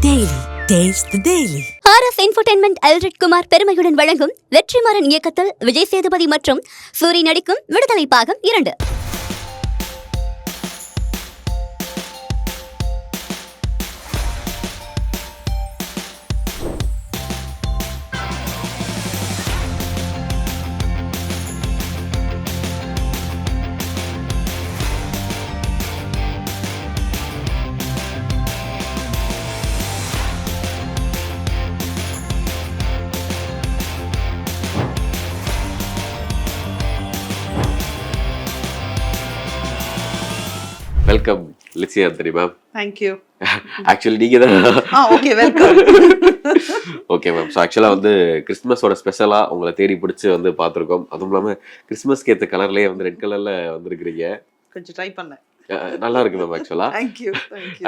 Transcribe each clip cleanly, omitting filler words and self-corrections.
Daily. Taste the Daily. RS entertainment Elred Kumar பெருமையுடன் வழங்கும் வெற்றிமாறன் இயக்கத்தில் விஜய் சேதுபதி மற்றும் சூரி நடிக்கும் விடுதலை பாகம் 2. Welcome Lissy Antony ma'am. Thank you. Actually நீங்க தான். Okay, welcome. Okay ma'am. So ஆக்சுவலாக வந்து கிறிஸ்மஸோட ஸ்பெஷலாக உங்களை தேடி பிடிச்சி வந்து பார்த்துருக்கோம். அதுவும் இல்லாமல் கிறிஸ்மஸ்க்கு ஏற்ற கலர்லேயே வந்து ரெட் கலரில் வந்திருக்கிறீங்க. கொஞ்சம் ட்ரை பண்ணேன். நல்லா இருக்கு மேம். ஆக்சுவலாக Thank you.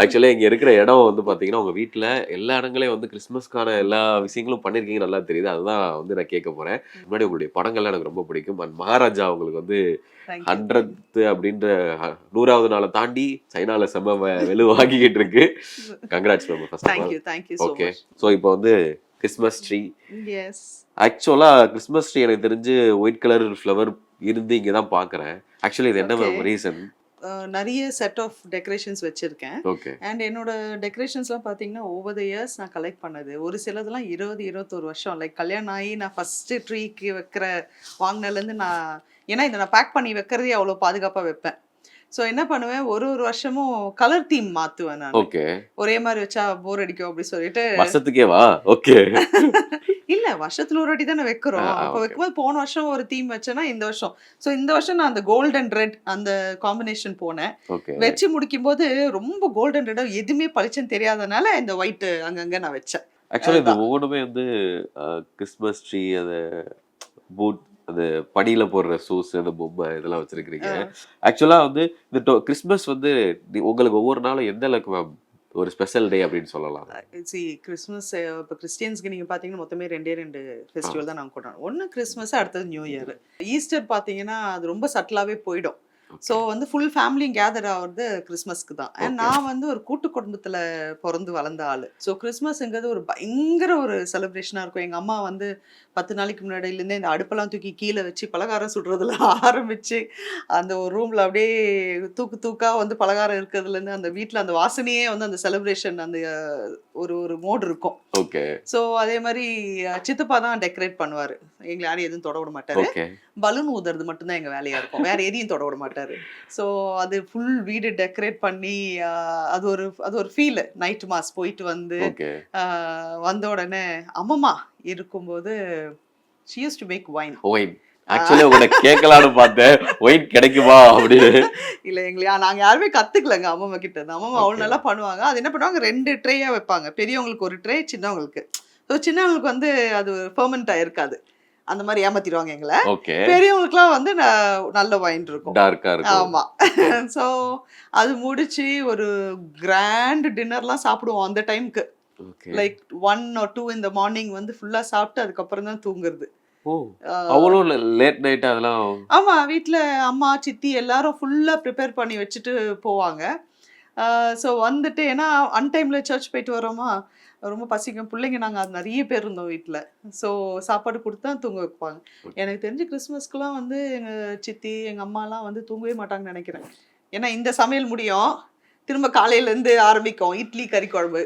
ஆக்சுவலாக இங்கே இருக்கிற இடம் வந்து பார்த்தீங்கன்னா உங்கள் வீட்டில் எல்லா இடங்களையும் வந்து கிறிஸ்மஸ்க்கான எல்லா விஷயங்களும் பண்ணியிருக்கீங்க, நல்லா தெரியுது. அதுதான் வந்து நான் கேட்க போகிறேன். முன்னாடி உங்களுடைய படங்கள்லாம் எனக்கு ரொம்ப பிடிக்கும். அண்ட் மகாராஜா உங்களுக்கு வந்து 100th அப்படின்ற 100வது நாளை தாண்டி சைனால செம்ம வெளு வாங்கிக்கிட்டு இருக்கு. Congrats ma'am. First Thank you. Thank you so okay. much. So இப்போ வந்து கிறிஸ்மஸ் ட்ரீ. Yes. ஆக்சுவலாக கிறிஸ்மஸ் ட்ரீ எனக்கு தெரிஞ்சு ஒயிட் கலர் ஃப்ளவர் இருந்து இங்கே தான் பார்க்குறேன். ஆக்சுவலி இது என்ன மேம் ரீசன்? நிறைய செட் ஆஃப் டெக்கரேஷன்ஸ் வச்சிருக்கேன். ஓகே. அண்ட் என்னோட டெக்கரேஷன்ஸ்லாம் பார்த்தீங்கன்னா ஓவர் த இயர்ஸ் நான் கலெக்ட் பண்ணது. ஒரு சிலதெல்லாம் 20-21 வருஷம். லைக் கல்யாணம் ஆகி நான் ஃபஸ்ட்டு ட்ரீக்கு வாங்கினதுலேருந்து ஏன்னா இதை நான் பேக் பண்ணி வைக்கிறதே அவ்வளோ பாதுகாப்பாக வைப்பேன். ஸோ என்ன பண்ணுவேன், ஒரு வருஷமும் கலர் தீம் மாற்றுவேன் நான். ஓகே. ஒரே மாதிரி வச்சா போர் அடிக்கும் அப்படி சொல்லிட்டு. வருஷத்துக்கே வா. ஓகே. இல்ல வருஷத்துல ஒரு வாட்டி தானே வைக்கிறோம். அப்ப வைக்கும்போது போன வருஷம் ஒரு தீம் வச்சேன்னா இந்த வருஷம். ஸோ இந்த வருஷம் நான் அந்த கோல்டன் ரெட் அந்த காம்பினேஷன் போனேன். வச்சு முடிக்கும் போது ரொம்ப கோல்டன் ரெட் எதுவுமே பளிச்சுன்னு தெரியாதனால இந்த ஒயிட் அங்கங்க நான் வச்சேன். ஆக்சுவலி இது ஒவ்வொன்றுமே வந்து கிறிஸ்மஸ் ட்ரீ, அது பூட், அது படியில போடுற ஷூஸ், அந்த பொம்மை இதெல்லாம் வச்சிருக்கிறீங்க. ஆக்சுவலா வந்து இந்த கிறிஸ்மஸ் வந்து உங்களுக்கு ஒவ்வொரு நாளும் எந்த அளவுக்கு மேம் ஒரு ஸ்பெஷல் டே அப்படின்னு சொல்லலாம்? கிறிஸ்மஸ் இப்போ கிறிஸ்டியன்ஸ்க்கு நீங்க பாத்தீங்கன்னா மொத்தமே 2 ஃபெஸ்டிவல் தான் நாங்க கொண்டாடுறோம். ஒன்னு கிறிஸ்மஸ், அடுத்தது நியூ இயர். ஈஸ்டர் பாத்தீங்கன்னா அது ரொம்ப சட்டிலாவே போயிடும். ஸோ வந்து ஃபுல் ஃபேமிலியும் கேதர் ஆகுறது கிறிஸ்மஸ்க்கு தான். அண்ட் நான் வந்து ஒரு கூட்டு குடும்பத்தில் பிறந்து வளர்ந்த ஆள். ஸோ கிறிஸ்மஸ்ங்கிறது ஒரு பயங்கர ஒரு செலிப்ரேஷனாக இருக்கும். எங்கள் அம்மா வந்து 10 நாளைக்கு முன்னாடியிலேருந்தே இந்த அடுப்பெல்லாம் தூக்கி கீழே வச்சு பலகாரம் சுடுறதுல ஆரம்பித்து அந்த ஒரு ரூமில் அப்படியே தூக்காக வந்து பலகாரம் இருக்கிறதுலேருந்து அந்த வீட்டில் அந்த வாசனையே வந்து அந்த செலிப்ரேஷன் அந்த ஒரு மோடு இருக்கும். ஓகே. ஸோ அதே மாதிரி சித்தப்பா தான் டெக்கரேட் பண்ணுவார். எங்களை யாரும் எதுவும் தொட விட மாட்டாரு. பலூன் ஊதுறது மட்டும்தான் எங்கள் வேலையாக இருக்கும். வேற எதையும் தொட விட மாட்டாரு. ஸோ அது ஃபுல் வீடு டெக்கரேட் பண்ணி அது ஒரு ஃபீல். நைட் மாஸ் போயிட்டு வந்து வந்த உடனே அம்மம்மா இருக்கும்போது she used to make wine. Actually உங்களை கேட்கலான்னு பார்த்தேன், ஒயின் கிடைக்குமா அப்படின்னு. இல்லை நாங்கள் யாருமே கற்றுக்கலங்க அம்மம்மா கிட்ட இருந்து. அம்மம்மா அவ்வளோ நல்லா பண்ணுவாங்க. அது என்ன பண்ணுவாங்க, 2 ட்ரேயாக வைப்பாங்க. பெரியவங்களுக்கு ஒரு ட்ரே, சின்னவங்களுக்கு. ஸோ சின்னவங்களுக்கு வந்து அது ஃபெர்மெண்ட் ஆயிருக்காது, அந்த மாதிரி ஏமாத்திடுவாங்க எங்களை. பெரியவங்களுக்குலாம் வந்து நல்ல வைன் இருக்கும், டார்க்கா இருக்கும். ஆமா. ஸோ அது முடிச்சு ஒரு கிராண்ட் டின்னர்லாம் சாப்பிடுவோம் அந்த டைமுக்கு. Like 1 or 2 in the morning வந்து ஃபுல்லா சாப்பிட்டு அதுக்கப்புறம் தான் தூங்குறது. அவ்வளோ லேட் நைட் அதெல்லாம்? ஆமா, வீட்டில் அம்மா சித்தி எல்லாரும் ஃபுல்லா ப்ரிப்பேர் பண்ணி வச்சுட்டு போவாங்க. ஸோ வந்துட்டு ஏன்னா அன்டைமில் சர்ச் போயிட்டு வரோமா, ரொம்ப பசிக்கும் பிள்ளைங்க. நாங்கள் நிறைய பேர் இருந்தோம் வீட்டில். ஸோ சாப்பாடு கொடுத்தா தூங்க வைப்பாங்க. எனக்கு தெரிஞ்சு கிறிஸ்மஸ்க்குலாம் வந்து எங்கள் சித்தி எங்கள் அம்மாலாம் வந்து தூங்கவே மாட்டாங்கன்னு நினைக்கிறேன். ஏன்னா இந்த சமையல் முடியும், திரும்ப காலையிலேருந்து ஆரம்பிக்கும் இட்லி கறி குழம்பு,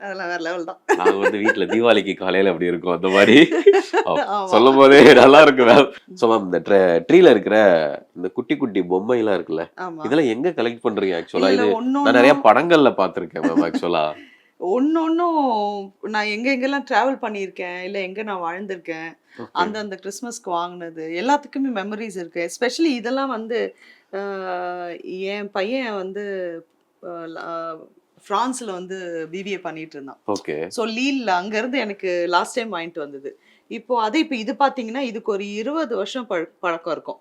அதெல்லாம் வேற லெவல் தான். நாங்க வந்து வீட்டுல தீபாவளிக்கு காலையில அப்படி இருக்கும், அந்த மாதிரி சொல்லும் போதே நல்லா இருக்கு மேம். ஸோ மேம் இந்த ட்ரீல இருக்கிற இந்த குட்டி குட்டி பொம்மை எல்லாம் இருக்குல்ல, இதெல்லாம் எங்க கலெக்ட் பண்றீங்க? ஆக்சுவலா இது நான் நிறைய படங்கள்ல பாத்திருக்கேன் மேம். ஆக்சுவலா ஒன்னொன்னும் நான் எங்கெல்லாம் டிராவல் பண்ணியிருக்கேன், இல்லை எங்க நான் வாழ்ந்திருக்கேன், அந்த கிறிஸ்மஸ்க்கு வாங்கினது எல்லாத்துக்குமே மெமரிஸ் இருக்கு. எஸ்பெஷலி இதெல்லாம் வந்து என் பையன் வந்து பிரான்ஸ்ல வந்து பிபிஏ பண்ணிட்டு இருந்தான். ஓகே. ஸோ லீல்ல அங்கேருந்து எனக்கு லாஸ்ட் டைம் வாங்கிட்டு வந்தது. இப்போ இது பார்த்தீங்கன்னா இதுக்கு ஒரு 20 வருஷம் பழக்கம் இருக்கும்.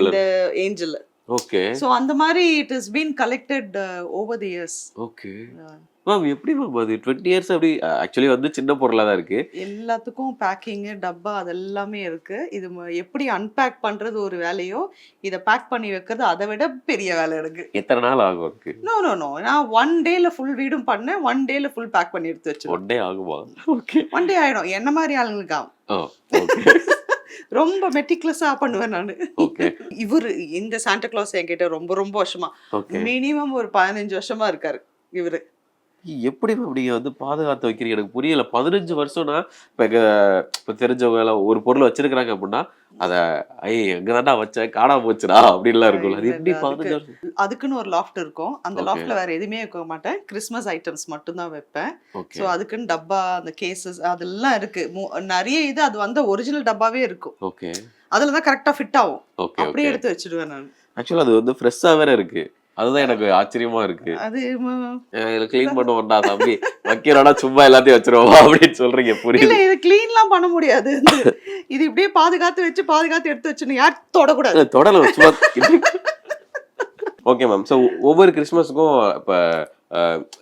இந்த ஏஞ்சல் ஓகே ஸோ அந்த மாதிரி it is been collected over the years. Okay ma'am எப்படி மேம் அது 20 இயர்ஸ் அப்படி ஆக்சுவலி வந்து சின்ன பொருளா தான் இருக்கு. எல்லாத்துக்கும் பேக்கிங்கு டப்பா அதெல்லாமே இருக்கு. இது எப்படி அன்பேக் பண்றது ஒரு வேலையோ, இதை பேக் பண்ணி வைக்கிறது அதை விட பெரிய வேலை எனக்கு. எத்தனை நாள் ஆகும் அதுக்கு? நோ நோ நோ நான் 1 டேல ஃபுல் வீடும் பண்ணேன், 1 டேல ஃபுல் பேக் பண்ணி எடுத்து வச்சிருவேன். 1 டே ஆகுமா? ஓகே 1 டே ஆயிடும். என்ன மாதிரி ஆளுங்களுக்கு ஆகும். ஓகே ரொம்ப மெட்டிகுலஸா பண்ணுவேன் நானு. ஓகே இவரு இந்த சாண்டா கிளாஸ் என்கிட்ட ரொம்ப ரொம்ப வருஷமா, ஓகே மினிமம் ஒரு 15 வருஷமா இருக்காரு இவரு. எப்படி மேம் நீங்க வந்து பாதுகாத்து வைக்கிறீங்க எனக்கு புரியல. 15 வருஷம்னா இப்ப தெரிஞ்சவங்க எல்லாம் ஒரு பொருள் வச்சிருக்காங்க அப்படின்னா அத எங்கதான்டா வச்சேன் காணாம போச்சுடா அப்படின்லாம் இருக்கும்ல. அது எப்படி 15 வருஷம்? அதுக்குன்னு ஒரு லாஃப்ட் இருக்கும். அந்த Okay. லாஃப்ட்ல வேற எதுவுமே வைக்க மாட்டேன். கிறிஸ்மஸ் ஐட்டம்ஸ் மட்டும் தான் வைப்பேன். ஓகே ஸோ அதுக்குன்னு டப்பா, அந்த கேசஸ் அதெல்லாம் இருக்கு. நிறைய இது அது வந்து ஒரிஜினல் டப்பாவே இருக்கும். ஓகே அதுல தான் கரெக்டா ஃபிட் ஆகும். ஓகே அப்படியே எடுத்து வச்சிடுவேன் நான். ஆக்சுவலா அது வந்து ஃப்ரெஷ்ஷா வேற இருக்கு. அதுதான் எனக்கு ஆச்சரியமா இருக்கு. அது இதுல கிளீன் பண்ணுவோம்டா தம்பி வைக்கிறோம்னா சும்மா எல்லாத்தையும் வச்சிருவோம் அப்படின்னு சொல்றீங்க இல்ல புரியுது. இது கிளீன்லாம் பண்ண முடியாது. இது இப்படியே பாதுகாத்து எடுத்து வச்சுன்னு யார் தொடக்கூடாது. தொடல சும்மா ஓகே மேம். ஸோ ஒவ்வொரு கிறிஸ்மஸுக்கும்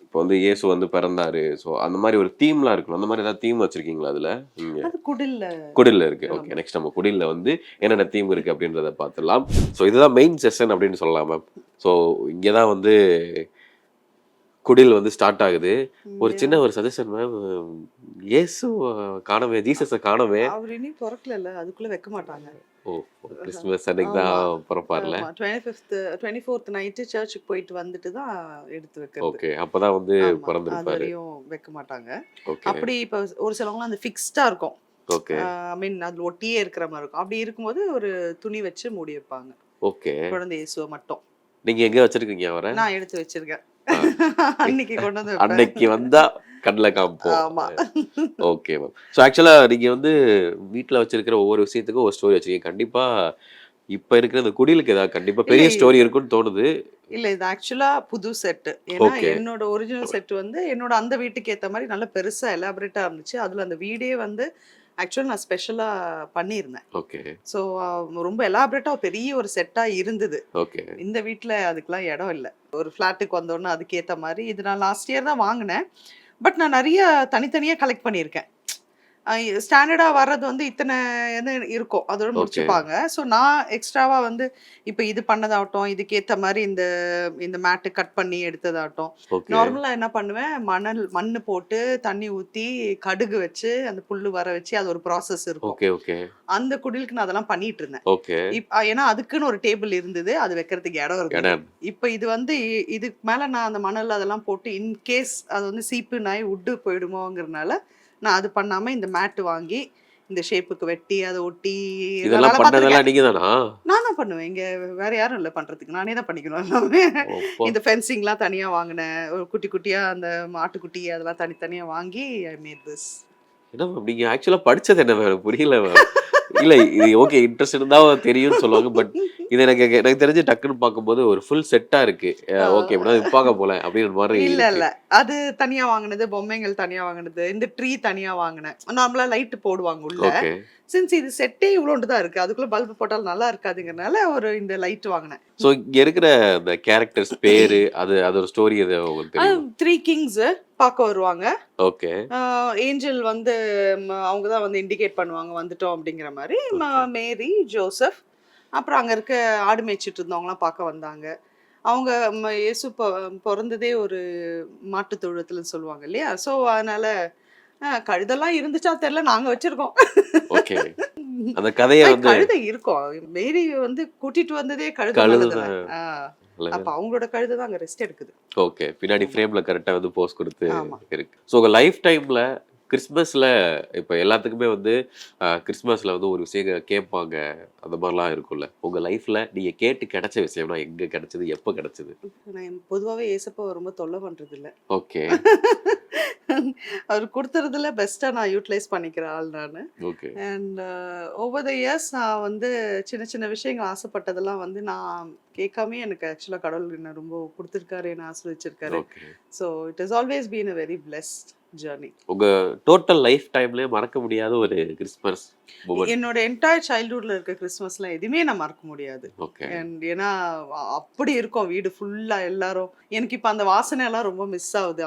இப்போ வந்து இயேசு வந்து பிறந்தாரு. ஸோ அந்த மாதிரி ஒரு தீம்லாம் இருக்கணும். அந்த மாதிரி ஏதாவது தீம் வச்சிருக்கீங்களா அதுல? நீங்க அது குடில்ல குடில்ல இருக்கு. ஓகே நெக்ஸ்ட் நம்ம குடில்ல வந்து என்னென்ன தீம் இருக்கு அப்படின்றத பார்த்துடலாம். ஸோ இதுதான் மெயின் செஷன் அப்படின்னு சொல்லலாம் மேம். ஸோ இங்கே தான் வந்து குடில் வந்து ஸ்டார்ட் ஆகுது. ஒரு சின்ன ஒரு சஜஷன் மேம், இயேசு காணவே, ஜீசஸை காணவே. அவர் இனி பிறக்கல, அதுக்குள்ள வைக்க மாட்டாங்க. ஓ கிறிஸ்துமஸ் அன்னைக்கு தான் பிறப்பார்ல. 24th நைட்டு சர்ச்சுக்கு போயிட்டு வந்துட்டு தான் எடுத்து வைக்கிறது. ஓகே அப்பதான் வந்து ஆமா, அது பிறந்திருப்பாரு. வரையும் வைக்க மாட்டாங்க. ஓகே அப்படி இப்ப ஒரு சிலவங்கலாம் அந்த ஃபிக்ஸ்டா இருக்கும். ஓகே ஐ மீன் அதுல ஒட்டியே இருக்கிற மாதிரி இருக்கும். அப்படி இருக்கும்போது ஒரு துணி வச்சு மூடி வைப்பாங்க ஓகே. குழந்தை இயேசுவை மட்டும். நீங்க எங்க வச்சிருக்கீங்க அவரை? நான் எடுத்து வச்சிருக்கேன். ஆ. அன்னைக்கு கொண்டு வந்து வைப்பேன். அன்னைக்கு வந்தா கண்ணில் காமிப்போம். ஆமா. Okay ma'am. ஸோ ஆக்சுவலா நீங்க வந்து வீட்டில் வச்சிருக்கிற ஒவ்வொரு விஷயத்துக்கும் ஒரு ஸ்டோரி வச்சிருக்கீங்க. கண்டிப்பா இப்ப இருக்கிற இந்த குடிலுக்கு ஏதாவது கண்டிப்பா பெரிய ஸ்டோரி இருக்குன்னு தோணுது. இல்ல இது ஆக்சுவலா புது செட். ஏன்னா Okay. என்னோட ஒரிஜினல் செட் வந்து என்னோட அந்த வீட்டுக்கு ஏத்த மாதிரி நல்ல பெருசா எலாபரேட்டா இருந்துச்சு. அதுல அந்த வீடே வந்து ஆக்சுவலா நான் ஸ்பெஷலா பண்ணியிருந்தேன். ஓகே ஸோ ரொம்ப எலாபரேட்டா பெரிய ஒரு செட்டா இருந்தது. ஓகே இந்த வீட்ல அதுக்கெல்லாம் இடம் இல்லை. ஒரு ஃப்ளாட்டுக்கு வந்தோடனே அதுக்கேற்ற மாதிரி இது நான் லாஸ்ட் இயர் தான் வாங்கினேன். பட் நான் நிறைய தனித்தனியாக கலெக்ட் பண்ணியிருக்கேன். ஸ்டாண்டர்டாக வர்றது வந்து இத்தனை இது இருக்கும், அதோட Okay. முடிச்சுப்பாங்க. ஸோ நான் எக்ஸ்ட்ராவாக வந்து இப்போ இது பண்ணதாகட்டும், இதுக்கேற்ற மாதிரி இந்த இந்த மேட்டு கட் பண்ணி எடுத்ததாகட்டும். ஓகே நார்மலாக என்ன பண்ணுவேன், மண் போட்டு தண்ணி ஊற்றி கடுகு வச்சு அந்த புல்லு வர வச்சு அது ஒரு ப்ராசஸ் இருக்கும். ஓகே ஓகே அந்த குடிலுக்கு நான் அதெல்லாம் பண்ணிட்டு இருந்தேன். ஓகே ஏன்னா அதுக்குன்னு ஒரு டேபிள் இருந்தது, அது வைக்கிறதுக்கு இடம் இருந்தது. இடம். இப்போ இது வந்து இதுக்கு மேல நான் அந்த மணல் அதெல்லாம் போட்டு இன்கேஸ் அது வந்து சீப்பு நாய் உட்டு போயிடுமோங்கிறதுனால நான் அது பண்ணாம இந்த மேட் வாங்கி இந்த ஷேப்புக்கு வெட்டி அதை ஒட்டி இதெல்லாம் வேலை பண்ணதெல்லாம் பார்த்திருக்கேன். நீங்க தானா? நான் தான் பண்ணுவேன். இங்க வேற யாரும் இல்லை பண்றதுக்கு, நானே தான் பண்ணிக்கணும் எல்லாமே. ஓப்போ. இந்த ஃபென்சிங்லாம் தனியா வாங்கினேன். ஒரு குட்டி குட்டியா அந்த மாட்டுக்குட்டி அதெல்லாம் தனித்தனியா வாங்கி ஐ மேட் திஸ். என்ன மேம் நீங்க ஆக்சுவலா படிச்சது என்ன மேம்? புரியல மேம். இல்ல இது ஓகே இன்ட்ரெஸ்ட் இருந்தா தெரியும்னு சொல்லுவாங்க. பட் இது எனக்கு தெரிஞ்சு டக்குன்னு பார்க்கும்போது ஒரு ஃபுல் செட்டா இருக்கு. ஓகே இப்படிதான் விற்பாங்க போல அப்படின்ற மாதிரி இல்ல இருக்கு. இல்ல அது தனியா வாங்கினது, பொம்மைகள் தனியா வாங்கினது, இந்த ட்ரீ தனியா வாங்கினேன். நார்மலா லைட் போடுவாங்க உள்ள. ஓகே சின்ஸ் இது செட்டே இவ்வளோண்டு தான் இருக்கு, அதுக்குள்ள பல்பு போட்டாலும் நல்லா இருக்காதுங்கிறனால ஒரு இந்த லைட் வாங்கினேன். ஸோ இங்க இருக்கிற இந்த கேரக்டர்ஸ் பேரு அது ஒரு ஸ்டோரி எது உங்களுக்கு தெரியும்? 3 கிங்ஸ் பார்க்க வருவாங்க. ஓகே ஏஞ்சல் வந்து அவங்க தான் வந்து இண்டிகேட் பண்ணுவாங்க வந்துட்டோம் அப்படிங்கிற மாதிரி. மேரி, ஜோசப், அப்புறம் அங்க இருக்க ஆடு மேய்ச்சிட்டு இருந்தவங்களாம் பார்க்க வந்தாங்க. அவங்க இயேசு பிறந்ததே ஒரு மாட்டு தொழுவத்துலன்னு சொல்லுவாங்க இல்லையா. ஸோ அதனால கழுதெல்லாம் இருந்துச்சா தெரியல, நாங்க வச்சிருக்கோம். ஓகே அந்த கதையை வந்து கழுதை இருக்கும். மேரி வந்து கூட்டிட்டு வந்ததே கழுதை கழுதை நல்லதுதானே. அப்ப அவங்களோட கழுதை தான் அங்க ரெஸ்ட் எடுக்குது. ஓகே பின்னாடி ஃப்ரேம்ல கரெக்டா வந்து போஸ் கொடுத்து ஆமா. இருக்கு. ஸோ உங்க லைஃப் டைம்ல கிறிஸ்மஸ்ல இப்போ எல்லாத்துக்குமே வந்து கிறிஸ்மஸ்ல வந்து ஒரு விஷயம் கேட்பாங்க அந்த மாதிரிலாம் இருக்கும்ல. உங்க லைஃப்ல நீங்க கேட்டு கிடைச்ச விஷயம்னா எங்க கிடைச்சது, எப்போ கிடைச்சது? நான் பொதுவாகவே ஏசப்பா ரொம்ப தொல்லை பண்றது இல்லை. ஓகே அவர் கொடுத்துறதுல பெஸ்ட்டாக நான் யூட்டிலைஸ் பண்ணிக்கிற ஆள் நான். Okay and over the years நான் வந்து சின்ன சின்ன விஷயங்கள் ஆசைப்பட்டதெல்லாம் வந்து நான் கேட்காமே எனக்கு ஆக்சுவலாக கடவுள் என்ன ரொம்ப கொடுத்துருக்காரு, என்ன ஆசிர்வச்சிருக்காரு. Okay so it is always been a very blessed journey. உங்க டோட்டல் லைஃப் டைம்லயே மறக்க முடியாத ஒரு கிறிஸ்மஸ் மூமெண்ட்? என்னோட என்டையர் சைல்ட்ஹுட்ல இருக்க கிறிஸ்மஸ்லாம் எதுவுமே நான் மறக்க முடியாது. ஓகே. ஏன்னா அப்படி இருக்கும் வீடு ஃபுல்லா எல்லாரும். எனக்கு இப்ப அந்த வாசனை எல்லாம் ரொம்ப மிஸ் ஆகுது.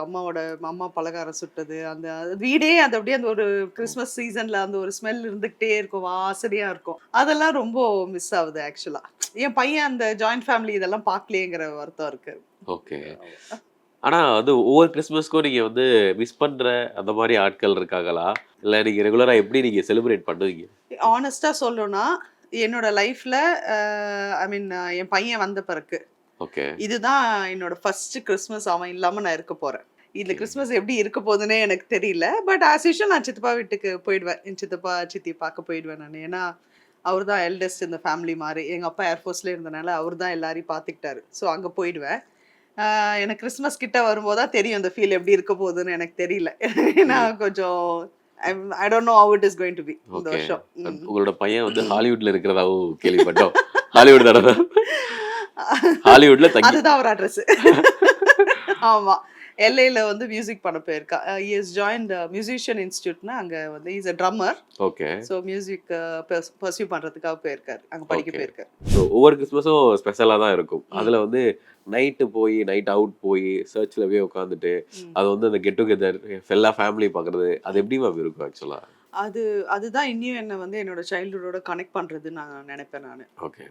அம்மா பலகாரம் சுட்டது, அந்த வீடே அது அப்படியே அந்த ஒரு கிறிஸ்மஸ் சீசன்ல அந்த ஒரு ஸ்மெல் இருந்துகிட்டே இருக்கும், வாசனையா இருக்கும். அதெல்லாம் ரொம்ப மிஸ் ஆகுது ஆக்சுவலா. என் பையன் அந்த ஜாயிண்ட் ஃபேமிலி இதெல்லாம் பார்க்கலையேங்கிற வருத்தம் இருக்கு. ஓகே. ஆனா வந்து ஒவ்வொரு கிறிஸ்மஸ்க்கும் நீங்க வந்து மிஸ் பண்ற அந்த மாதிரி ஆட்கள் இருக்காங்களா? இல்ல நீங்க ரெகுலரா எப்படி நீங்க செலிப்ரேட் பண்ணுவீங்க? ஆனஸ்டா சொல்லணும்னா என்னோட லைஃப்ல ஐ மீன் என் பையன் வந்த பிறகு ஓகே. இதுதான் என்னோட ஃபர்ஸ்ட் கிறிஸ்மஸ் அவன் இல்லாம நான் இருக்க போறேன். இதுல கிறிஸ்மஸ் எப்படி இருக்க போகுதுன்னே எனக்கு தெரியல. பட் ஆஸ் யூஷுவல் நான் சித்தப்பா வீட்டுக்கு போயிடுவேன். என் சித்தப்பா சித்தி பார்க்க போயிடுவேன் நான். ஏன்னா அவர் தான் எல்டஸ்ட் இந்த ஃபேமிலி மாதிரி. எங்க அப்பா ஏர்ஃபோர்ஸ்ல இருந்தனால அவர் தான் எல்லாரையும் பார்த்துக்கிட்டாரு. ஸோ அங்க போயிடுவேன். எனக்கு கிறிஸ்மஸ் கிட்ட வரும்போது தான் தெரியும் அந்த ஃபீல் எப்படி இருக்க போகுதுன்னு. எனக்கு தெரியல. ஏன்னா கொஞ்சம் I don't know how it is going to be இந்த வருஷம். உங்களோட பையன் வந்து ஹாலிவுட்ல இருக்கிறதாவும் கேள்விப்பட்டோம். ஹாலிவுட் தானே? ஹாலிவுட்ல தங்கி அதுதான் அவர் அட்ரஸ். ஆமா, எல்ஏல வந்து மியூசிக் பண்ண போயிருக்கா. he has joined மியூசிஷியன் இன்ஸ்டிடியூட்னா அங்க வந்து is a drummer. Okay. So music pursue பண்றதுக்காக போயிருக்காரு, அங்க படிக்க போயிருக்காரு. ஸோ ஒவ்வொரு கிறிஸ்மஸும் ஸ்பெஷலா தான் இருக்கும். அதுல வந்து நைட் அவுட் போய் சர்ச்ல போய் உட்காந்துட்டு அது வந்து அந்த கெட் டுகெதர் எல்லா ஃபேமிலி பாக்குறது அது எப்படி மேம் இருக்கும் ஆக்சுவலா? அதுதான் இன்னும் என்ன வந்து என்னோட சைல்ட்ஹுட்டோட கனெக்ட் பண்றதுன்னு நான் நினைப்பேன் நான். ஓகே.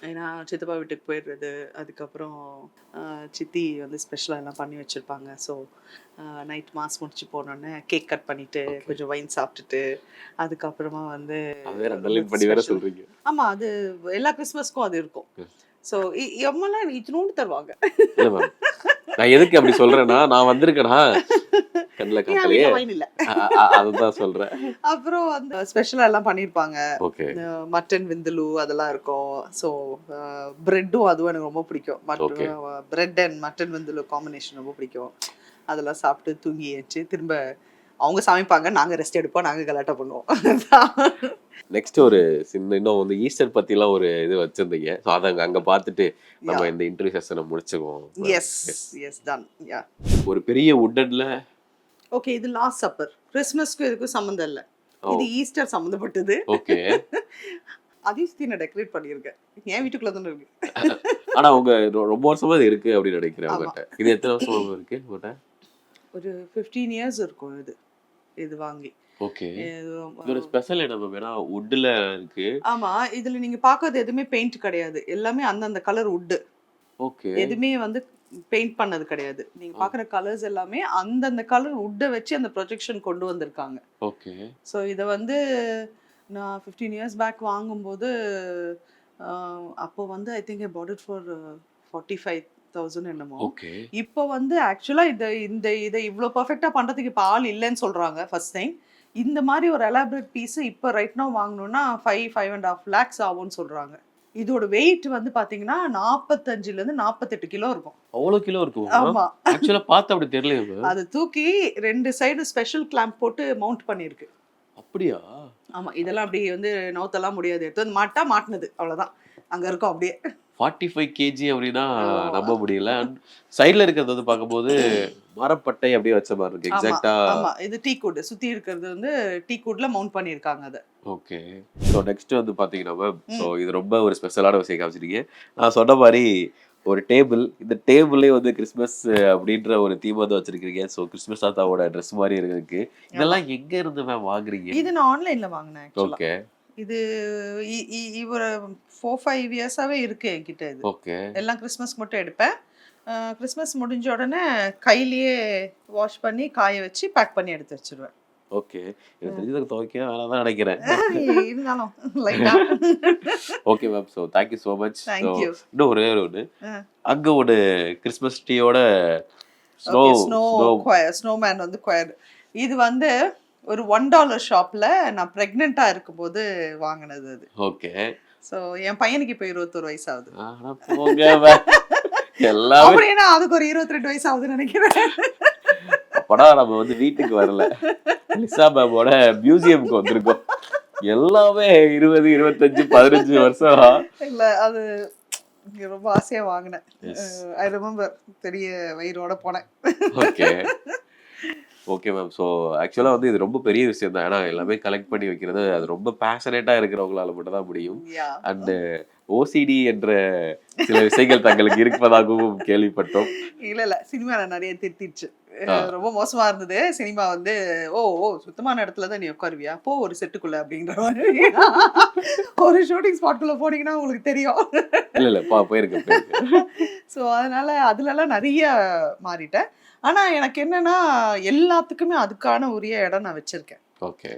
ஏன்னா சித்தப்பா வீட்டுக்கு போயிடுறது, அதுக்கப்புறம் சித்தி வந்து ஸ்பெஷலாக எல்லாம் பண்ணி வச்சுருப்பாங்க. ஸோ நைட் மாஸ் முடிச்சு போனோடனே கேக் கட் பண்ணிட்டு கொஞ்சம் வைன் சாப்பிட்டுட்டு அதுக்கப்புறமா வந்து ஆமாம், அது எல்லா கிறிஸ்மஸ்க்கும் அது இருக்கும். ஸோ எம்மெல்லாம் இத்தினோண்டு தருவாங்க. நான் எதுக்கு அப்படி சொல்றேன்னா நான் வந்திருக்கேனா கண்ணில் காட்டலையே, அதுதான் சொல்றேன். அப்புறம் அந்த ஸ்பெஷலா எல்லாம் பண்ணிருப்பாங்க. மட்டன் விந்துலு அதெல்லாம் இருக்கும். ஸோ பிரெட்டும் அதுவும் எனக்கு ரொம்ப பிடிக்கும். பிரெட் அண்ட் மட்டன் விந்துலு காம்பினேஷன் ரொம்ப பிடிக்கும். அதெல்லாம் சாப்பிட்டு தூங்கி ஏச்சு திரும்ப அவங்க சமைப்பாங்க, நாங்க ரெஸ்ட் எடுப்போம், நாங்க கலாட்டா பண்ணுவோம். நெக்ஸ்ட் ஒரு சின்ன இன்னும் வந்து ஈஸ்டர் பத்திலாம் ஒரு இது வச்சிருந்தீங்க. ஸோ அதை அங்க பார்த்துட்டு நம்ம இந்த இன்டர்வியூ செஷனை முடிச்சுக்குவோம். Yes done. யா, ஒரு பெரிய உட்டன்ல ஓகே, இது லாஸ்ட் சப்பர். கிறிஸ்மஸ்க்கு இதுக்கு சம்மந்தம் இல்லை, இது ஈஸ்டர் சம்மந்தப்பட்டது. ஓகே. அதையும் சுத்தி நான் டெக்கரேட் பண்ணியிருக்கேன். என் வீட்டுக்குள்ள தானே இருக்கு. ஆனா உங்க ரொம்ப வருஷமா இது இருக்கு அப்படின்னு நினைக்கிறேன் உங்ககிட்ட. இது எத்தனை வருஷமா இருக்கு உங்ககிட்ட? ஒரு 15 இயர்ஸ் இருக்கும் இது வாங்கி. ஓகே. இது ஸ்பெஷல் என்ன வேணா வுட்ல இருக்கு. ஆமா, இதுல நீங்க பார்க்கிறது எதுவுமே பெயிண்ட் கிடையாது, எல்லாமே அந்தந்த கலர் வுட். ஓகே. எதுவுமே வந்து பெயிண்ட் பண்ணது கிடையாது. நீங்க பாக்குற கலர்ஸ் எல்லாமே அந்தந்த கலர் வுட்டை வச்சு அந்த ப்ரொஜெக்ஷன் கொண்டு வந்திருக்காங்க. ஓகே. ஸோ இதை வந்து நான் 15 இயர்ஸ் பேக் வாங்கும்போது அப்போ வந்து I think I bought it for 45,000 என்னமோ. ஓகே. இப்போ வந்து ஆக்சுவலா இதை இவ்வளோ பர்ஃபெக்டா பண்றதுக்கு இப்போ ஆள் இல்லைன்னு சொல்றாங்க. ஃபர்ஸ்ட் டைம் இந்த மாதிரி ஒரு எலாபரேட் பீஸ் இப்போ ரைட் நோ வாங்கணும்னா 5.5 lakhs ஆகும்னு சொல்றாங்க. இதோட வெயிட் வந்து பாத்தீங்கன்னா 45 to 48 கிலோ இருக்கும். அவ்வளவு கிலோ இருக்கும்? ஆமா, ஆக்சுவலா பார்த்து அப்படி தெரியல. அது தூக்கி 2 சைடு ஸ்பெஷல் கிளாம்ப் போட்டு மவுண்ட் பண்ணிருக்கு. அப்படியா? ஆமா, இதெல்லாம் அப்படி வந்து நவுத்தலாம் முடியாது, எடுத்து வந்து மாட்டினது அவ்வளவுதான் அங்க இருக்கும். அப்படியே 45 kg அப்படின்னா நம்ப முடியல. சைடுல இருக்கிறது வந்து பார்க்கும்போது மரப்பட்டை அப்படியே வச்ச மாதிரி இருக்கு. எக்ஸாக்ட்டா. ஆமா, இது டீ குட் சுத்தி இருக்கிறது வந்து டீ குட்ல மவுண்ட் பண்ணிருக்காங்க அத. ஓகே. சோ நெக்ஸ்ட் வந்து பாத்தீங்கன்னா மேம், சோ இது ரொம்ப ஒரு ஸ்பெஷலான விஷயம் காமிச்சிருக்கீங்க. நான் சொன்ன மாதிரி ஒரு டேபிள், இந்த டேபிளே வந்து கிறிஸ்மஸ் அப்படின்ற ஒரு தீம் வந்து வச்சிருக்கீங்க. ஸோ கிறிஸ்மஸ் தாத்தாவோட ட்ரெஸ் மாதிரி இருக்கு. இதெல்லாம் எங்க இருந்து மேம் வாங்குறீங்க? இது நான் ஆன்லைன்ல வாங்கினேன். ஓகே. இது ஒரு 4-5 இயர்ஸாவே இருக்கு என்கிட்ட. இது ஓகே. எல்லாம் கிறிஸ்மஸ் மட்டும் எடுப்பேன். கிறிஸ்மஸ் முடிஞ்ச உடனே கையிலேயே வாஷ் பண்ணி காய வச்சு பேக் பண்ணி எடுத்து வச்சிருவேன். ஓகே. எனக்கு தெரிஞ்சதுக்கு துவைக்க வேணாம் தான் நினைக்கிறேன். இருந்தாலும் லைட்டா. Okay ma'am. So thank you so much. இன்னும் ஒரே ஒன்று, அங்கே ஒரு கிறிஸ்மஸ் ட்ரீயோட ஸ்னோமேன் வந்து கொயர். இது வந்து ஒரு $1 ஷாப்ல நான் பிரெக்னெண்டா இருக்கும்போது வாங்கினது அது. ஓகே. ஸோ என் பையனுக்கு இப்போ 21 வயசு ஆகுது. எல்லாமே அப்படின்னா அதுக்கு ஒரு 22 வயசு ஆகுதுன்னு நினைக்கிறேன். அப்படா நம்ம வந்து வீட்டுக்கு வரல, லிசா மேமோட மியூசியம்க்கு வந்திருக்கோம். எல்லாமே 20, 25, 15 வருஷம் இல்ல, அது ரொம்ப ஆசையா வாங்கினேன். ஐ ரிமெம்பர், பெரிய வயிறோட போனேன். ஓகே. Okay ma'am. ஸோ ஆக்சுவலா வந்து இது ரொம்ப பெரிய விஷயம் தான். ஏன்னா எல்லாமே கலெக்ட் பண்ணி வைக்கிறது அது ரொம்ப பேஷனேட்டா இருக்கிறவங்களால மட்டும் தான் முடியும். யா அண்ட் ஓசிடி என்ற சில விஷயங்கள் தங்களுக்கு இருப்பதாகவும் கேள்விப்பட்டோம். இல்ல சினிமால நிறைய திருத்திடுச்சு. ஆ. ரொம்ப மோசமா இருந்தது சினிமா வந்து. ஓ ஓ சுத்தமான இடத்துல தான் நீ உட்காருவியா போ ஒரு செட்டுக்குள்ள அப்படின்ற மாதிரி. ஒரு ஷூட்டிங் ஸ்பாட்குள்ள போனீங்கன்னா உங்களுக்கு தெரியும். இல்ல போயிருக்கேன். ஸோ அதனால அதுலலாம் நிறைய மாறிட்டேன். ஆனா எனக்கு என்னன்னா எல்லாத்துக்குமே அதுக்கான உரிய இடம் நான் வச்சிருக்கேன். ஓகே.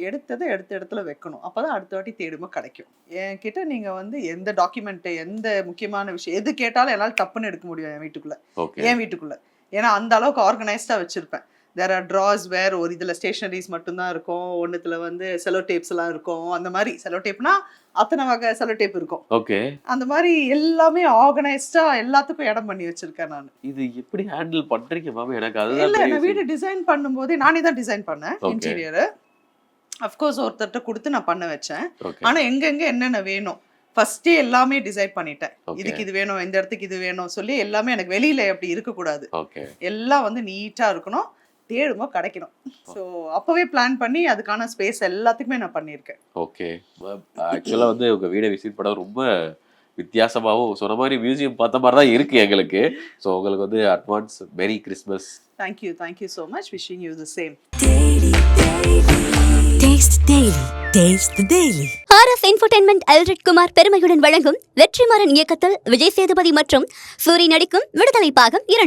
எடுத்ததை எடுத்த இடத்துல வைக்கணும். அப்பதான் அடுத்த வாட்டி தேடுமோ கிடைக்கும். என்கிட்ட நீங்க வந்து எந்த டாக்குமெண்ட் எந்த முக்கியமான விஷயம் எது கேட்டாலும் என்னால டப்புன்னு எடுக்க முடியும் என் வீட்டுக்குள்ள. ஓகே. என் வீட்டுக்குள்ள. ஏன்னா அந்த அளவுக்கு ஆர்கனைஸ்டா வச்சிருப்பேன். தேர் ஆர் ட்ராஸ் வேர் ஒரு இதுல ஸ்டேஷனரிஸ் மட்டும்தான் இருக்கும். ஒன்னுத்துல வந்து செலோ டேப்ஸ் எல்லாம் இருக்கும். அந்த மாதிரி செலோ டேப்னா அத்தனை வகை செலோ டேப் இருக்கும். ஓகே. அந்த மாதிரி எல்லாமே ஆர்கனைஸ்டா எல்லாத்துக்கும் இடம் பண்ணி வச்சிருக்கேன் நான். இது எப்படி ஹேண்டில் பண்றீங்க மேம்? எனக்கு அதுதான் இல்ல பெரிய நான் வீடு விஷயம். டிசைன் பண்ணும்போதே நானே தான் டிசைன் பண்ணேன் Okay. இன்டீரியர். அஃப்கோர்ஸ் ஒருத்தர்கிட்ட கொடுத்து நான் பண்ண வச்சேன். ஓகே. ஆனா எங்கெங்க என்னென்ன வேணும் ஃபர்ஸ்டே எல்லாமே டிசைட் பண்ணிட்டேன். Okay. இதுக்கு இது வேணும் இந்த இடத்துக்கு இது வேணும் சொல்லி எல்லாமே எனக்கு வெளியில அப்படி இருக்கக்கூடாது. ஓகே. எல்லாம் வந்து நீட்டா இருக்கணும். தேடுமோ கிடைக்கணும். ஸோ அப்பவே பிளான் பண்ணி அதுக்கான ஸ்பேஸ் எல்லாத்துக்குமே நான் பண்ணியிருக்கேன். ஓகே. மேம் ஆக்சுவலா வந்து உங்க வீடை விசிட் பண்ண ரொம்ப வித்தியாசமாகவும் சொன்ன மாதிரி மியூசியம் பார்த்த மாதிரி தான் இருக்கு எங்களுக்கு. ஸோ உங்களுக்கு வந்து advance merry Christmas. Thank you so much. Wishing you the same. Taste Daily. Taste the Daily. RS entertainment Elred Kumar பெருமையுடன் வழங்கும் வெற்றிமாறன் இயக்கத்தில் விஜய் சேதுபதி மற்றும் சூரி நடிக்கும் விடுதலை பாகம் 2